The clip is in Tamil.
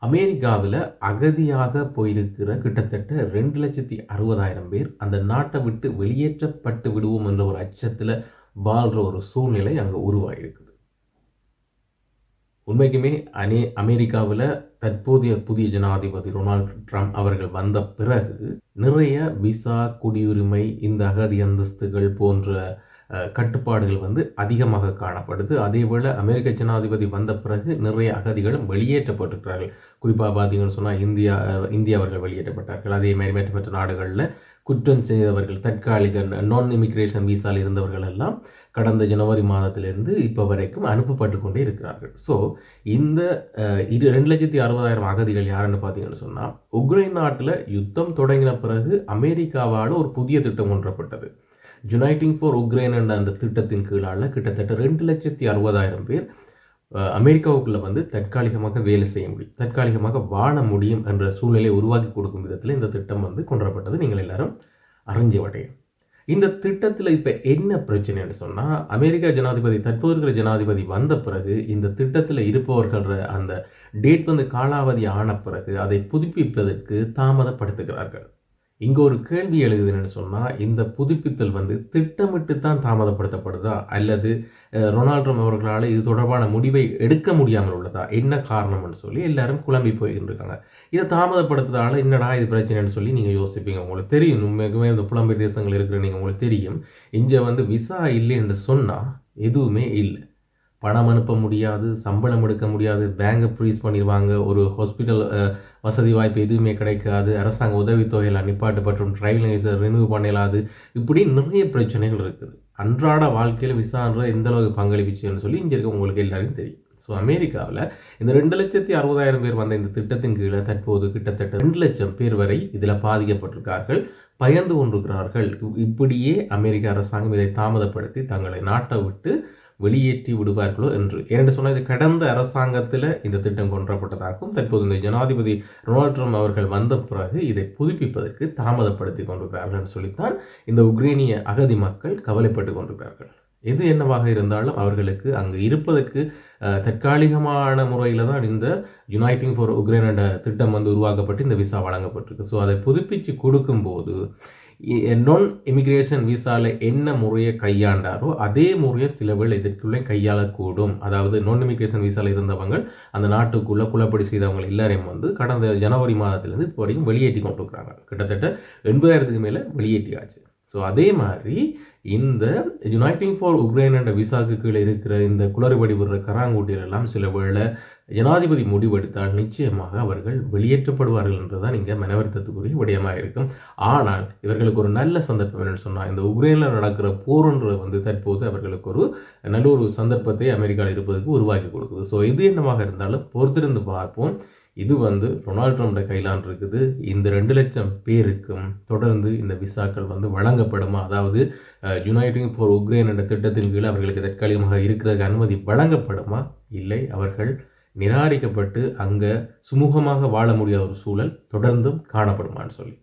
அமெரிக்காவில் அகதியாக போயிருக்கிற கிட்டத்தட்ட 2,60,000 பேர் அந்த நாட்டை விட்டு வெளியேற்றப்பட்டு விடுவோம் என்ற ஒரு அச்சத்தில் வாழ்கிற ஒரு சூழ்நிலை அங்கே உருவாகிருக்குது. உண்மைக்குமே அமெரிக்காவில் தற்போதைய புதிய ஜனாதிபதி டொனால்ட் ட்ரம்ப் அவர்கள் வந்த பிறகு நிறைய விசா, குடியுரிமை, இந்த அகதி அந்தஸ்துகள் போன்ற கட்டுப்பாடுகள் அதிகமாக காணப்படுது. அதேபோல் அமெரிக்க ஜனாதிபதி வந்த பிறகு நிறைய அகதிகளும் வெளியேற்றப்பட்டிருக்கிறார்கள். குறிப்பாக பார்த்தீங்கன்னு சொன்னால் இந்தியாவர்கள் வெளியேற்றப்பட்டார்கள். அதே மாதிரி மற்ற நாடுகளில் குற்றம் செய்தவர்கள், தற்காலிக நான் இமிகிரேஷன் விசாவில் இருந்தவர்கள் எல்லாம் கடந்த ஜனவரி மாதத்திலிருந்து இப்போ வரைக்கும் அனுப்பப்பட்டு கொண்டே இருக்கிறார்கள். ஸோ இந்த 2,60,000 அகதிகள் யாருன்னு பார்த்தீங்கன்னு சொன்னால், உக்ரைன் நாட்டில் யுத்தம் தொடங்கின பிறகு அமெரிக்காவால் ஒரு புதிய திட்டம் கொண்டுவரப்பட்டது. யுனைட்டிங் ஃபார் உக்ரைன் என்ற அந்த திட்டத்தின் கீழால் கிட்டத்தட்ட 2,60,000 பேர் அமெரிக்காவுக்குள்ளே தற்காலிகமாக வேலை செய்ய முடியும், தற்காலிகமாக வாழ முடியும் என்ற சூழ்நிலையை உருவாக்கி கொடுக்கும் விதத்தில் இந்த திட்டம் கொண்டுவரப்பட்டது. நீங்கள் எல்லாரும் அறிஞ்சவடையும். இந்த திட்டத்தில் இப்போ என்ன பிரச்சனைன்னு சொன்னால், அமெரிக்கா ஜனாதிபதி, தற்போது இருக்கிற ஜனாதிபதி வந்த பிறகு இந்த திட்டத்தில் இருப்பவர்கள் அந்த டேட் காலாவதி ஆன பிறகு அதை புதுப்பிப்பதற்கு தாமதப்படுத்துகிறார்கள். இங்கே ஒரு கேள்வி எழுதுதுன்னு சொன்னால், இந்த புதுப்பித்தல் திட்டமிட்டு தான் தாமதப்படுத்தப்படுதா, அல்லது டொனால்ட் ட்ரம்ப் அவர்களால் இது தொடர்பான முடிவை எடுக்க முடியாமல் உள்ளதா, என்ன காரணம்னு சொல்லி எல்லாரும் குழம்பி போயிருக்காங்க. இதை தாமதப்படுத்துறதால என்னடா இது பிரச்சனைன்னு சொல்லி நீங்கள் யோசிப்பீங்க. உங்களுக்கு தெரியும், உண்மைக்குமே இந்த புலம்பெயர் தேசங்கள் இருக்கிற நீங்கள் உங்களுக்கு தெரியும், இங்கே விசா இல்லைன்னு சொன்னால் எதுவுமே இல்லை. பணம் அனுப்ப முடியாது, சம்பளம் எடுக்க முடியாது, பேங்கை ஃப்ரீஸ் பண்ணிடுவாங்க, ஒரு ஹாஸ்பிட்டல் வசதி வாய்ப்பு எதுவுமே கிடைக்காது, அரசாங்க உதவித்தொகையில் நிப்பாட்டப்பட்டும், டிரைவிங் லைசன்ஸ் ரினியூ பண்ணலாது, இப்படி நிறைய பிரச்சனைகள் இருக்குது. அன்றாட வாழ்க்கையில் விசான்றது எந்த அளவுக்கு பங்களிப்புச்சுன்னு சொல்லி இங்கே இருக்க உங்களுக்கு எல்லாருக்கும் தெரியும். ஸோ அமெரிக்காவில் இந்த 2,60,000 பேர் வந்த இந்த திட்டத்தின் கீழே தற்போது கிட்டத்தட்ட 2 லட்சம் பேர் வரை இதில் பாதிக்கப்பட்டிருக்கார்கள், பயந்து கொண்டிருக்கிறார்கள். இப்படியே அமெரிக்க அரசாங்கம் இதை தாமதப்படுத்தி தங்களை நாட்டை விட்டு வெளியேற்றி விடுவார்களோ என்று. ஏனென்று சொன்னால், இது கடந்த அரசாங்கத்தில் இந்த திட்டம் கொண்டுவரப்பட்டதாகவும் தற்போது இந்த ஜனாதிபதி டொனால்ட் ட்ரம்ப் அவர்கள் வந்த பிறகு இதை புதுப்பிப்பதற்கு தாமதப்படுத்தி கொண்டிருக்கிறார்கள் என்று சொல்லித்தான் இந்த உக்ரைனிய அகதி மக்கள் கவலைப்பட்டு கொண்டிருக்கிறார்கள். எது என்னவாக இருந்தாலும் அவர்களுக்கு அங்கு இருப்பதற்கு தற்காலிகமான முறையில் தான் இந்த யுனைட்டிங் ஃபார் உக்ரைன் என்ற திட்டம் உருவாக்கப்பட்டு இந்த விசா வழங்கப்பட்டிருக்கு. ஸோ அதை புதுப்பித்து கொடுக்கும்போது நான் இமிகிரேஷன் விசாவில் என்ன முறையை கையாண்டாரோ அதே முறையை சில வேளை இதற்குள்ளே கையாளக்கூடும். அதாவது நான் இமிகிரேஷன் விசாவில் இருந்தவங்க அந்த நாட்டுக்குள்ளே குலப்படி செய்தவங்க எல்லாரையும் கடந்த ஜனவரி மாதத்திலேருந்து இப்போ வரைக்கும் வெளியேற்றி கொண்டு இருக்கிறாங்க. கிட்டத்தட்ட 80,000க்கு மேலே வெளியேற்றியாச்சு. ஸோ அதே மாதிரி இந்த யுனைட்டிங் ஃபார் உக்ரைன் என்ற விசாவுக்கு கீழே இருக்கிற இந்த குளறுபடி விடுற கராங்கூட்டிலெல்லாம் சில வேளை ஜனாதிபதி முடிவெடுத்தால் நிச்சயமாக அவர்கள் வெளியேற்றப்படுவார்கள் என்றுதான் இங்கே மனவருத்தத்துக்குரிய விடயமாக இருக்கும். ஆனால் இவர்களுக்கு ஒரு நல்ல சந்தர்ப்பம் என்னென்னு சொன்னால், இந்த உக்ரைனில் நடக்கிற போர்ன்ற தற்போது அவர்களுக்கு ஒரு நல்ல ஒரு சந்தர்ப்பத்தை அமெரிக்காவில் இருப்பதற்கு உருவாக்கி கொடுக்குது. ஸோ இது என்னவாக இருந்தாலும் பொறுத்திருந்து பார்ப்போம். இது டொனால்ட் ட்ரம்ப்ட கையிலான் இருக்குது. இந்த 2 லட்சம் பேருக்கும் தொடர்ந்து இந்த விசாக்கள் வழங்கப்படுமா, அதாவது யுனைட்டிங் ஃபார் உக்ரைன் என்ற திட்டத்தின் கீழ் அவர்களுக்கு தற்காலிகமாக இருக்கிறதுக்கு அனுமதி வழங்கப்படுமா, இல்லை அவர்கள் நிராகரிக்கப்பட்டு அங்கே சுமூகமாக வாழ முடியாத ஒரு சூழல் தொடர்ந்தும் காணப்படுமான்னு சொல்லி